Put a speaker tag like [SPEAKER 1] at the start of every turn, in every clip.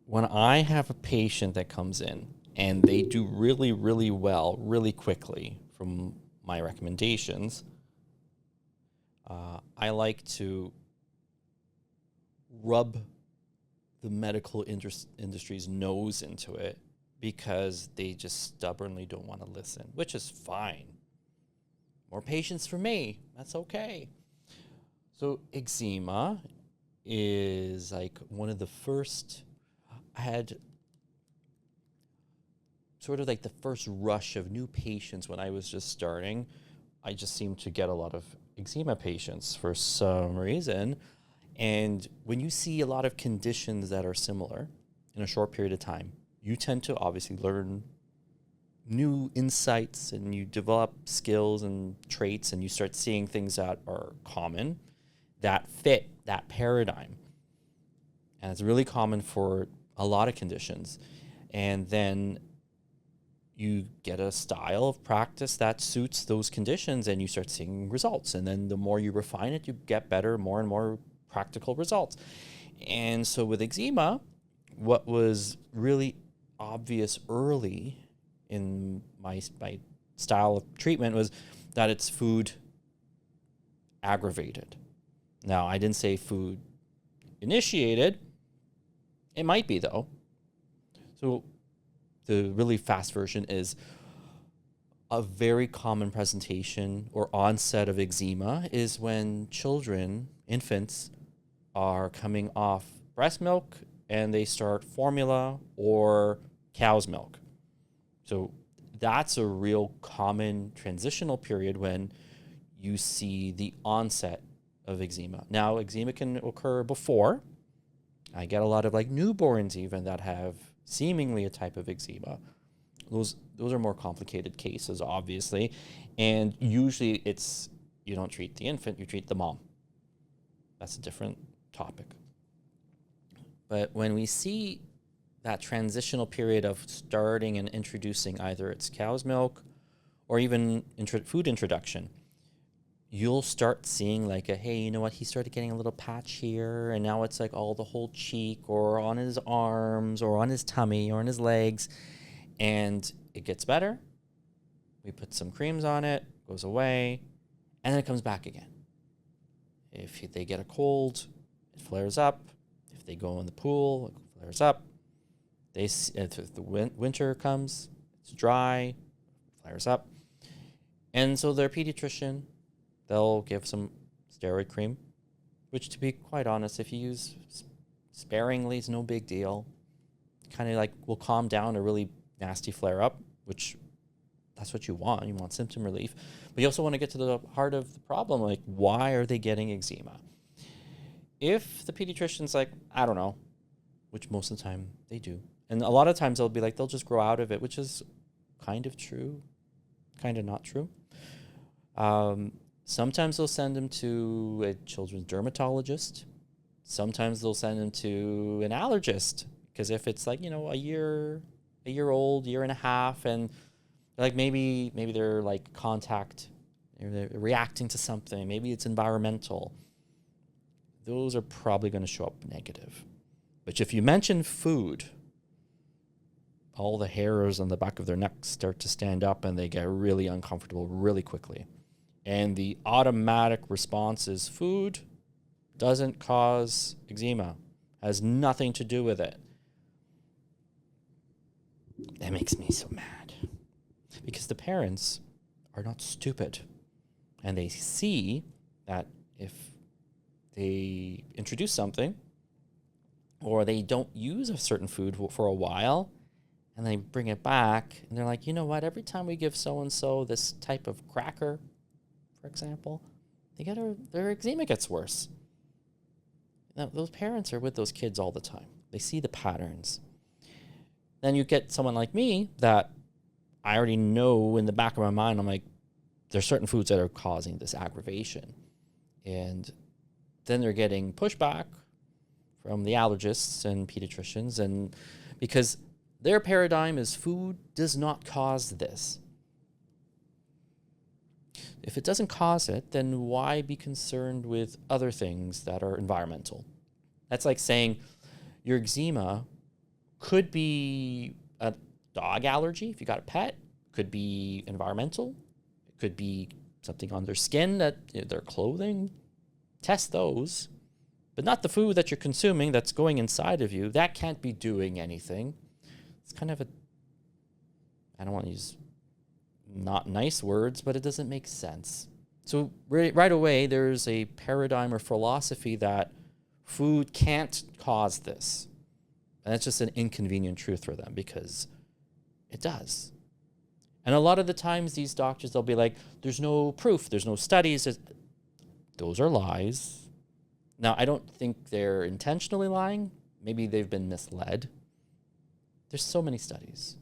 [SPEAKER 1] when I have a patient that comes in and they do really, really well, really quickly from my recommendations, I like to rub the medical industry's nose into it because they just stubbornly don't want to listen, which is fine. More patience for me. That's okay. So eczema is like one of the first, I had sort of like the first rush of new patients when I was just starting. I just seemed to get a lot of eczema patients for some reason. And when you see a lot of conditions that are similar in a short period of time, you tend to obviously learn new insights and you develop skills and traits and you start seeing things that are common that fit that paradigm. And it's really common for a lot of conditions. And then you get a style of practice that suits those conditions and you start seeing results. And then the more you refine it, you get better, more and more practical results. And so with eczema, what was really obvious early in my style of treatment was that it's food aggravated. Now, I didn't say food initiated. It might be, though. So the really fast version is a very common presentation or onset of eczema is when children, infants, are coming off breast milk and they start formula or cow's milk. So that's a real common transitional period when you see the onset of eczema. Now, eczema can occur before. I get a lot of like newborns even that have seemingly a type of eczema. Those are more complicated cases, obviously. And usually it's, you don't treat the infant, you treat the mom. That's a different topic. But when we see that transitional period of starting and introducing either it's cow's milk or even food introduction, you'll start seeing like hey, you know what, he started getting a little patch here and now it's like all the whole cheek or on his arms or on his tummy or on his legs, and it gets better. We put some creams on it, goes away, and then it comes back again. If they get a cold, it flares up. If they go in the pool, it flares up. If the winter comes, it's dry, it flares up. And so their pediatrician, they'll give some steroid cream, which, to be quite honest, if you use sparingly, it's no big deal. Kind of like will calm down a really nasty flare up, which that's what you want. You want symptom relief. But you also want to get to the heart of the problem, like why are they getting eczema? If the pediatrician's like, I don't know, which most of the time they do. And a lot of times they'll be like, they'll just grow out of it, which is kind of true, kind of not true. Sometimes they'll send them to a children's dermatologist. Sometimes they'll send them to an allergist, because if it's like, a year old, year and a half, and like maybe they're like they're reacting to something, maybe it's environmental, those are probably going to show up negative. But if you mention food, all the hairs on the back of their neck start to stand up and they get really uncomfortable really quickly. And the automatic response is food doesn't cause eczema, has nothing to do with it. That makes me so mad. Because the parents are not stupid. And they see that if they introduce something or they don't use a certain food for a while and they bring it back and they're like, you know what, every time we give so-and-so this type of cracker, for example, their eczema gets worse. Now, those parents are with those kids all the time. They see the patterns. Then you get someone like me that I already know in the back of my mind, I'm like, there's certain foods that are causing this aggravation. And then they're getting pushback from the allergists and pediatricians, and because their paradigm is food does not cause this. If it doesn't cause it, then why be concerned with other things that are environmental? That's like saying your eczema Could be a dog allergy if you got a pet. Could be environmental. It could be something on their skin, their clothing. Test those, but not the food that you're consuming that's going inside of you. That can't be doing anything. It's kind of I don't want to use not nice words, but it doesn't make sense. So right away, there's a paradigm or philosophy that food can't cause this. And that's just an inconvenient truth for them because it does. And a lot of the times these doctors, they'll be like, there's no proof, there's no studies. Those are lies. Now, I don't think they're intentionally lying. Maybe they've been misled. There's so many studies.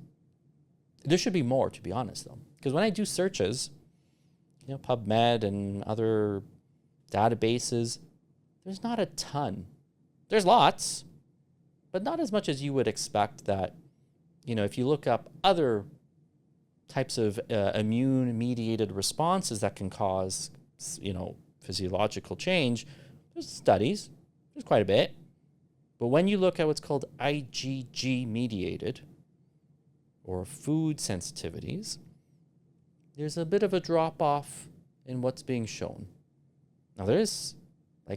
[SPEAKER 1] There should be more, to be honest, though. Because when I do searches, PubMed and other databases, there's not a ton. There's lots, but not as much as you would expect that, if you look up other types of immune-mediated responses that can cause, physiological change, there's studies. There's quite a bit. But when you look at what's called IgG-Mediated or food sensitivities, there's a bit of a drop-off in what's being shown. Now, there's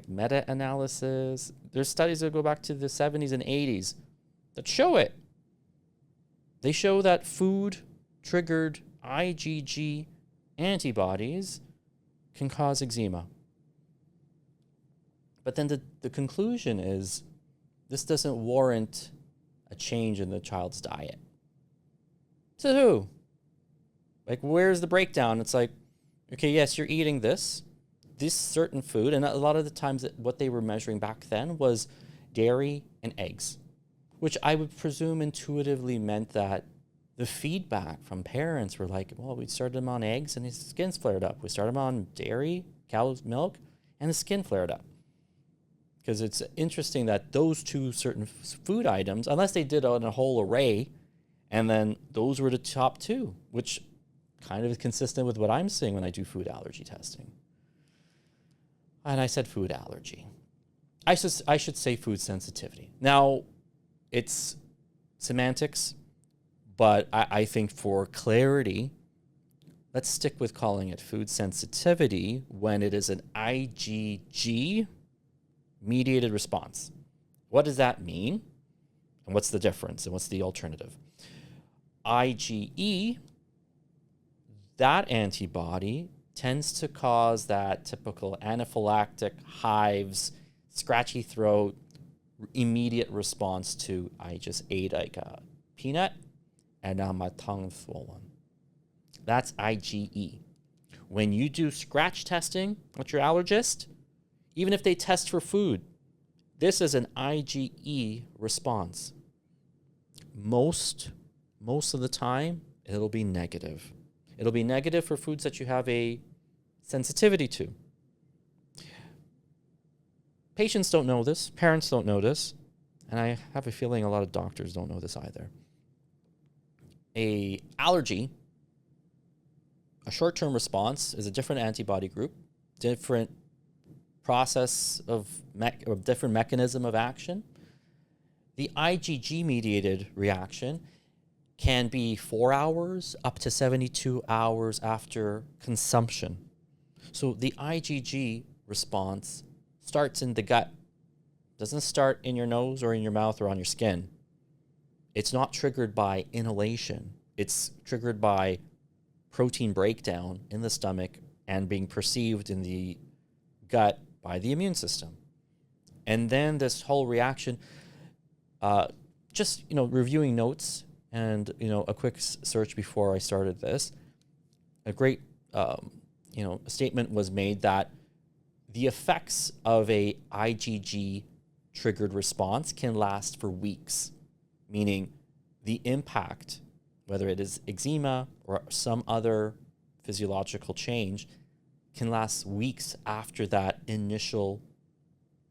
[SPEAKER 1] meta-analysis. There's studies that go back to the 70s and 80s that show it. They show that food-triggered IgG antibodies can cause eczema. But then the conclusion is this doesn't warrant a change in the child's diet. So who? Where's the breakdown? It's like, okay, yes, you're eating this certain food, and a lot of the times what they were measuring back then was dairy and eggs, which I would presume intuitively meant that the feedback from parents were like, well, we started him on eggs and his skin's flared up. We started him on dairy, cow's milk, and the skin flared up. Because it's interesting that those two certain food items, unless they did on a whole array, and then those were the top two, which kind of is consistent with what I'm seeing when I do food allergy testing. And I said food allergy. I should say food sensitivity. Now, it's semantics, but I think for clarity, let's stick with calling it food sensitivity when it is an IgG-mediated response. What does that mean? And what's the difference? And what's the alternative? IgE, that antibody tends to cause that typical anaphylactic hives, scratchy throat, immediate response to I just ate a peanut and now my tongue's swollen. That's IgE. When you do scratch testing with your allergist, even if they test for food, this is an IgE response. Most of the time, it'll be negative. It'll be negative for foods that you have a sensitivity to. Patients don't know this. Parents don't know this. And I have a feeling a lot of doctors don't know this either. A allergy, a short-term response, is a different antibody group, different process of different mechanism of action. The IgG-mediated reaction can be 4 hours up to 72 hours after consumption. So the IgG response starts in the gut. Doesn't start in your nose or in your mouth or on your skin. It's not triggered by inhalation. It's triggered by protein breakdown in the stomach and being perceived in the gut by the immune system. And then this whole reaction, reviewing notes and, a quick search before I started this, a great, statement was made that the effects of a IgG triggered response can last for weeks, meaning the impact, whether it is eczema or some other physiological change, can last weeks after that initial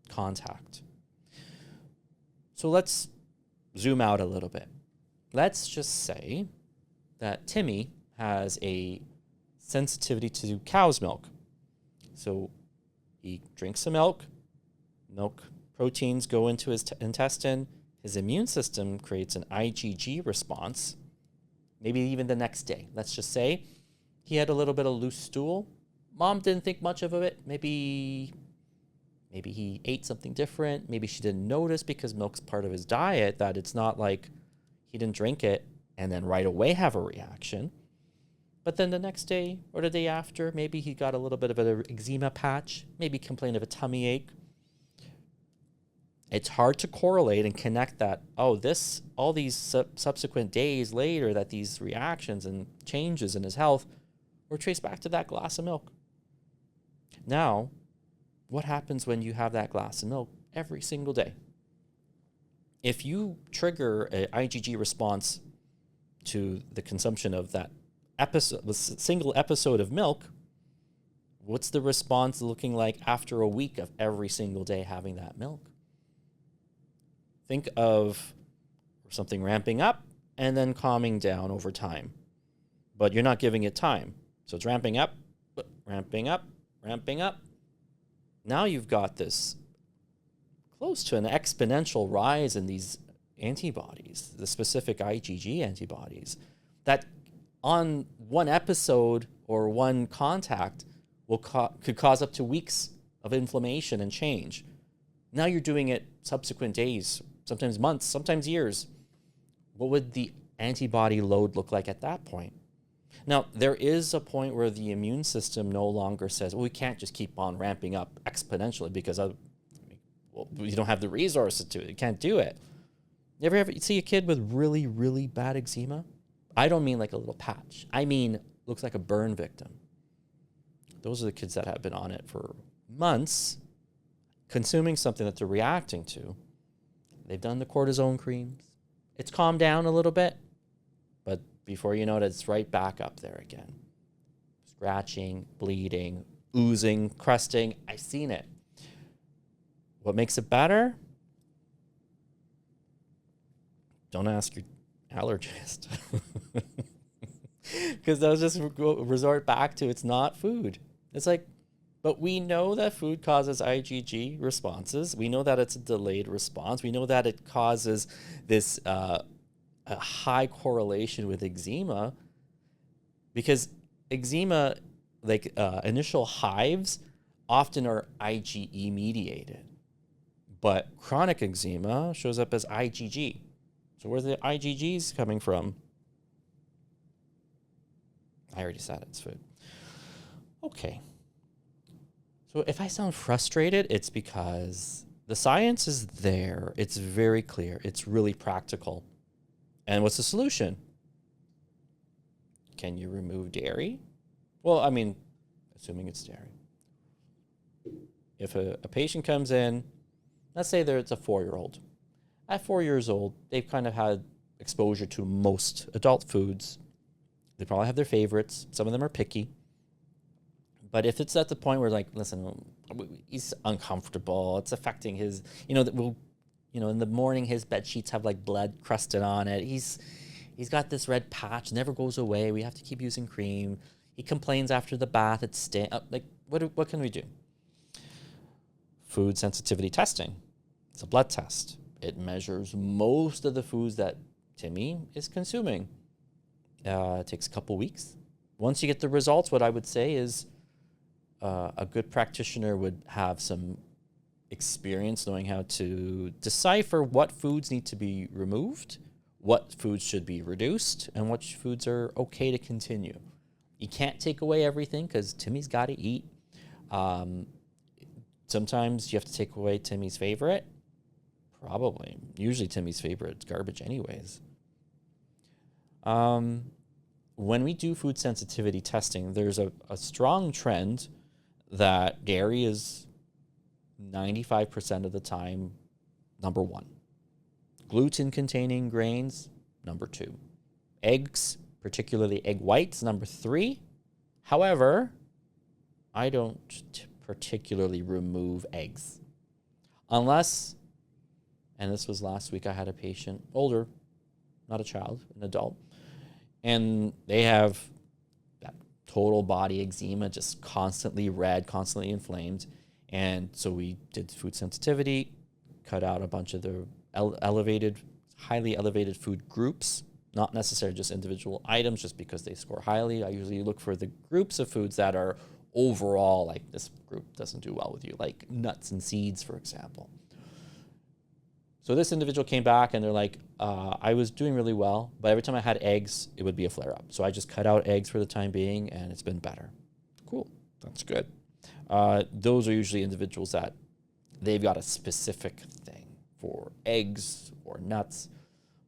[SPEAKER 1] contact. So let's zoom out a little bit. Let's just say that Timmy has a sensitivity to cow's milk. So he drinks some milk proteins go into his intestine, his immune system creates an IgG response, maybe even the next day. Let's just say he had a little bit of loose stool. Mom didn't think much of it. Maybe he ate something different. Maybe she didn't notice because milk's part of his diet, that it's not like he didn't drink it and then right away have a reaction. But then the next day or the day after, maybe he got a little bit of an eczema patch, maybe complained of a tummy ache. It's hard to correlate and connect that, all these subsequent days later, that these reactions and changes in his health were traced back to that glass of milk. Now, what happens when you have that glass of milk every single day? If you trigger an IgG response to the consumption of that single episode of milk, what's the response looking like after a week of every single day having that milk? Think of something ramping up and then calming down over time, but you're not giving it time. So it's ramping up, ramping up, ramping up. Now you've got this close to an exponential rise in these antibodies, the specific IgG antibodies, that on one episode or one contact could cause up to weeks of inflammation and change. Now you're doing it subsequent days, sometimes months, sometimes years. What would the antibody load look like at that point? Now, there is a point where the immune system no longer says, well, we can't just keep on ramping up exponentially because we don't have the resources to it. You can't do it. You ever see a kid with really, really bad eczema? I don't mean like a little patch. I mean, looks like a burn victim. Those are the kids that have been on it for months, consuming something that they're reacting to. They've done the cortisone creams. It's calmed down a little bit, but before you know it, it's right back up there again. Scratching, bleeding, oozing, crusting. I've seen it. What makes it better? Don't ask your allergist. Because they'll just resort back to it's not food. It's like, but we know that food causes IgG responses. We know that it's a delayed response. We know that it causes this a high correlation with eczema, because eczema, like initial hives, often are IgE-mediated. But chronic eczema shows up as IgG. So where's the IgGs coming from? I already said it's food. Okay. So if I sound frustrated, it's because the science is there. It's very clear. It's really practical. And what's the solution? Can you remove dairy? Well, I mean, assuming it's dairy. If a patient comes in, let's say it's a 4-year-old. At 4 years old, they've kind of had exposure to most adult foods. They probably have their favorites. Some of them are picky. But if it's at the point where, like, listen, he's uncomfortable, it's affecting his, in the morning his bed sheets have like blood crusted on it. He's got this red patch, never goes away. We have to keep using cream. He complains after the bath. It's like, what can we do? Food sensitivity testing. It's a blood test. It measures most of the foods that Timmy is consuming. It takes a couple weeks. Once you get the results, what I would say is a good practitioner would have some experience knowing how to decipher what foods need to be removed, what foods should be reduced, and which foods are okay to continue. You can't take away everything because Timmy's got to eat. Sometimes you have to take away Timmy's favorite. Probably. Usually Timmy's favorite is garbage anyways. When we do food sensitivity testing, there's a strong trend that dairy is 95% of the time number 1. Gluten-containing grains, number 2. Eggs, particularly egg whites, number 3. However, I don't particularly remove eggs. Unless, and this was last week, I had a patient, older, not a child, an adult, and they have that total body eczema, just constantly red, constantly inflamed. And so we did food sensitivity, cut out a bunch of the highly elevated food groups, not necessarily just individual items just because they score highly. I usually look for the groups of foods that are overall, like this group doesn't do well with you, like nuts and seeds, for example. So this individual came back and they're like, I was doing really well, but every time I had eggs, it would be a flare-up. So I just cut out eggs for the time being, and it's been better. Cool. That's good. Those are usually individuals that they've got a specific thing for eggs or nuts.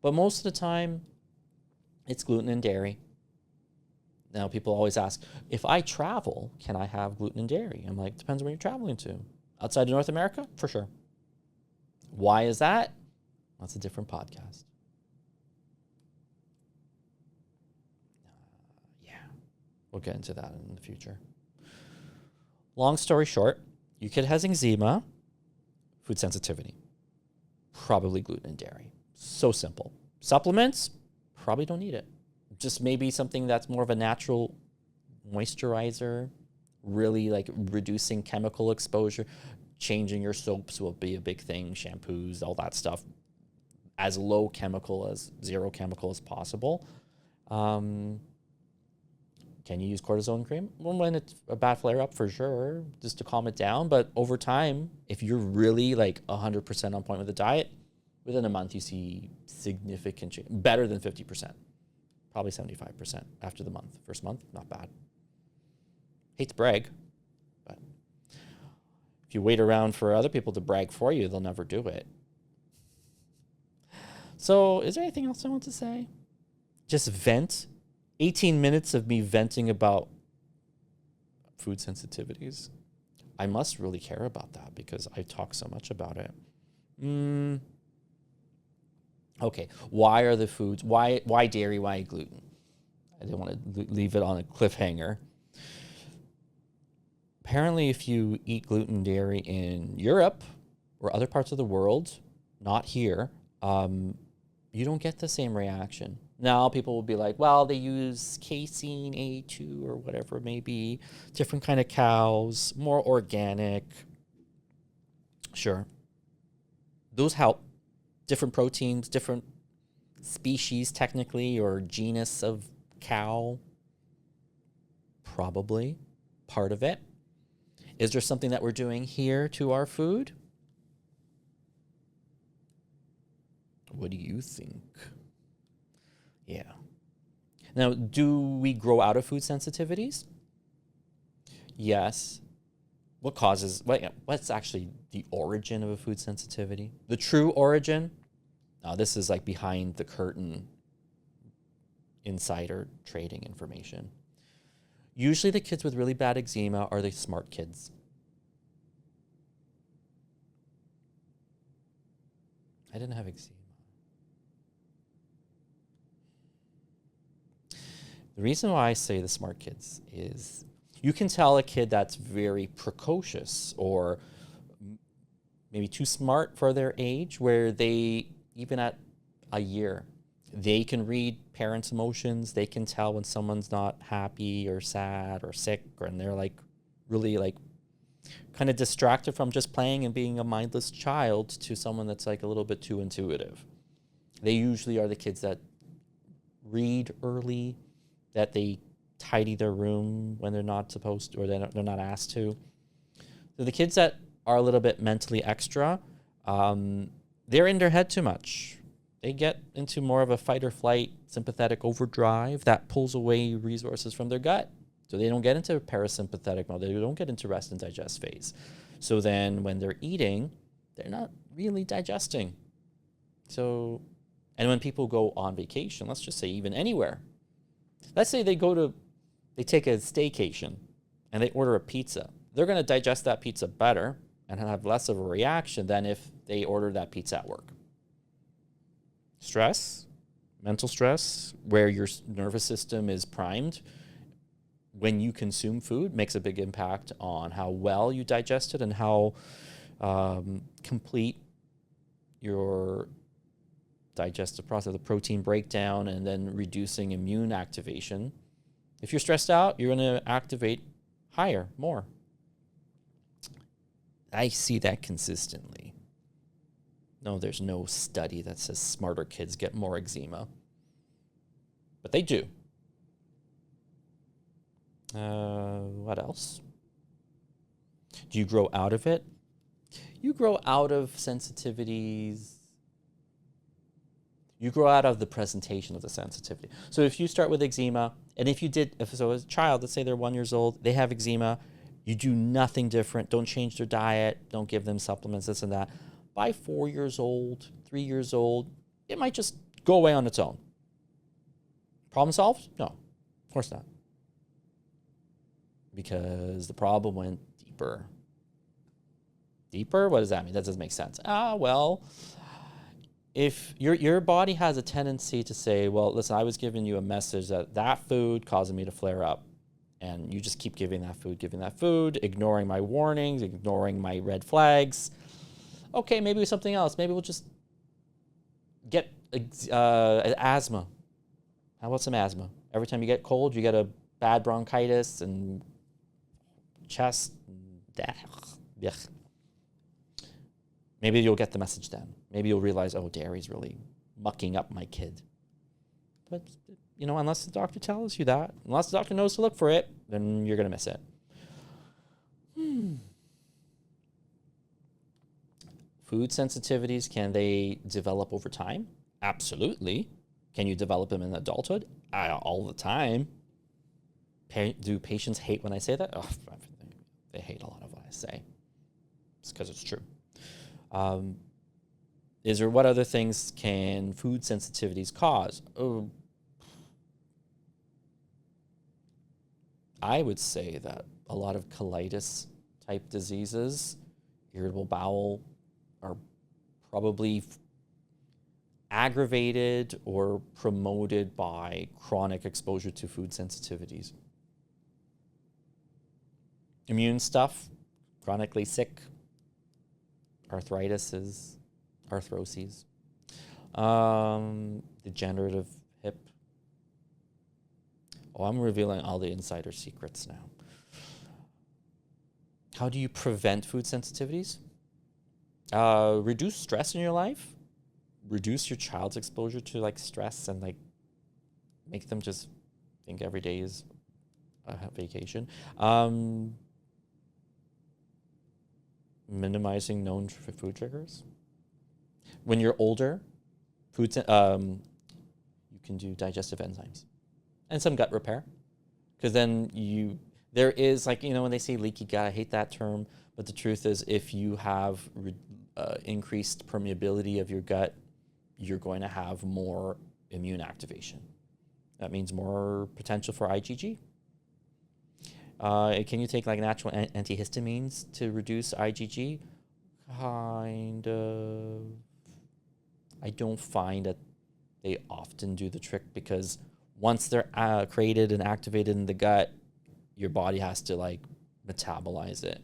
[SPEAKER 1] But most of the time, it's gluten and dairy. Now, people always ask, if I travel, can I have gluten and dairy? I'm like, depends where you're traveling to. Outside of North America? For sure. Why is that? That's a different podcast. Yeah, we'll get into that in the future. Long story short, your kid has eczema, food sensitivity, probably gluten and dairy. So simple. Supplements, probably don't need it. Just maybe something that's more of a natural moisturizer, really like reducing chemical exposure. Changing your soaps will be a big thing, shampoos, all that stuff, as low chemical as zero chemical as possible. Can you use cortisone cream? Well, when it's a bad flare-up, for sure, just to calm it down. But over time, if you're really like 100% on point with the diet, within a month you see significant change, better than 50%, probably 75% after the month. First month, not bad. Hate to brag, but if you wait around for other people to brag for you, they'll never do it. So is there anything else I want to say? Just vent. 18 minutes of me venting about food sensitivities. I must really care about that because I talk so much about it. Okay, why are the foods, why dairy, why gluten? I didn't want to leave it on a cliffhanger. Apparently, if you eat gluten dairy in Europe or other parts of the world, not here, you don't get the same reaction. Now, people will be like, well, they use casein, A2, or whatever it may be, different kind of cows, more organic. Sure. Those help. Different proteins, different species, technically, or genus of cow. Probably part of it. Is there something that we're doing here to our food? What do you think? Yeah. Now, do we grow out of food sensitivities? Yes. What's actually the origin of a food sensitivity? The true origin? Now, this is like behind the curtain insider trading information. Usually the kids with really bad eczema are the smart kids. I didn't have eczema. The reason why I say the smart kids is you can tell a kid that's very precocious or maybe too smart for their age, where they, even at a year, they can read parents' emotions. They can tell when someone's not happy or sad or sick, and they're like really like kind of distracted from just playing and being a mindless child to someone that's like a little bit too intuitive. They usually are the kids that read early, that they tidy their room when they're not supposed to, or they're not asked to. So the kids that are a little bit mentally extra, they're in their head too much. They get into more of a fight or flight sympathetic overdrive that pulls away resources from their gut. So they don't get into parasympathetic mode. They don't get into rest and digest phase. So then when they're eating, they're not really digesting. So, and when people go on vacation, let's just say even anywhere, let's say they take a staycation and they order a pizza. They're going to digest that pizza better and have less of a reaction than if they order that pizza at work. Stress, mental stress, where your nervous system is primed when you consume food, makes a big impact on how well you digest it and how complete your digestive process, the protein breakdown, and then reducing immune activation. If you're stressed out, you're going to activate higher, more. I see that consistently. No, there's no study that says smarter kids get more eczema. But they do. What else? Do you grow out of it? You grow out of sensitivities. You grow out of the presentation of the sensitivity. So if you start with eczema, and if as a child, let's say they're 1 year old, they have eczema, you do nothing different. Don't change their diet. Don't give them supplements, this and that. By 4 years old, 3 years old, it might just go away on its own. Problem solved? No, of course not. Because the problem went deeper. Deeper? What does that mean? That doesn't make sense. Well, if your body has a tendency to say, well, listen, I was giving you a message that food causing me to flare up. And you just keep giving that food, ignoring my warnings, ignoring my red flags. Okay, maybe it's something else. Maybe we'll just get asthma. How about some asthma? Every time you get cold, you get a bad bronchitis and chest. Maybe you'll get the message then. Maybe you'll realize, oh, dairy's really mucking up my kid. But, unless the doctor tells you that, unless the doctor knows to look for it, then you're going to miss it. Food sensitivities, can they develop over time? Absolutely. Can you develop them in adulthood? All the time. Do patients hate when I say that? Oh, they hate a lot of what I say. It's because it's true. What other things can food sensitivities cause? Oh, I would say that a lot of colitis type diseases, irritable bowel, are probably aggravated or promoted by chronic exposure to food sensitivities. Immune stuff, chronically sick, arthroses, degenerative hip. Oh, I'm revealing all the insider secrets now. How do you prevent food sensitivities? Reduce stress in your life. Reduce your child's exposure to stress and make them just think every day is a vacation. Minimizing known food triggers. When you're older, you can do digestive enzymes and some gut repair, because then there is when they say leaky gut, I hate that term, but the truth is if you have increased permeability of your gut, you're going to have more immune activation. That means more potential for IgG. Can you take natural antihistamines to reduce IgG? Kind of. I don't find that they often do the trick, because once they're created and activated in the gut, your body has to metabolize it.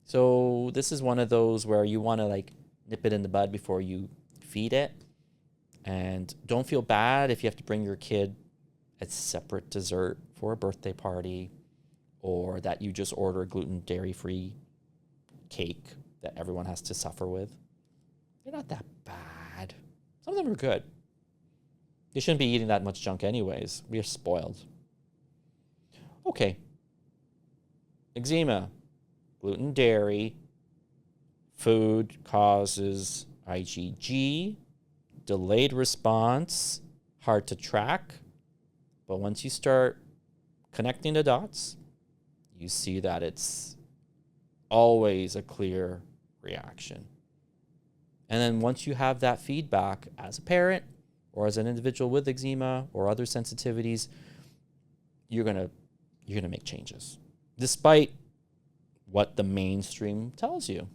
[SPEAKER 1] So this is one of those where you want to nip it in the bud before you feed it. And don't feel bad if you have to bring your kid a separate dessert for a birthday party, or that you just order a gluten dairy-free cake that everyone has to suffer with. They're not that bad. Some of them are good. They shouldn't be eating that much junk anyways. We are spoiled. Okay. Eczema, gluten, dairy, food causes IgG, delayed response, hard to track. But once you start connecting the dots, you see that it's always a clear reaction. And then once you have that feedback as a parent or as an individual with eczema or other sensitivities, you're gonna make changes, despite what the mainstream tells you.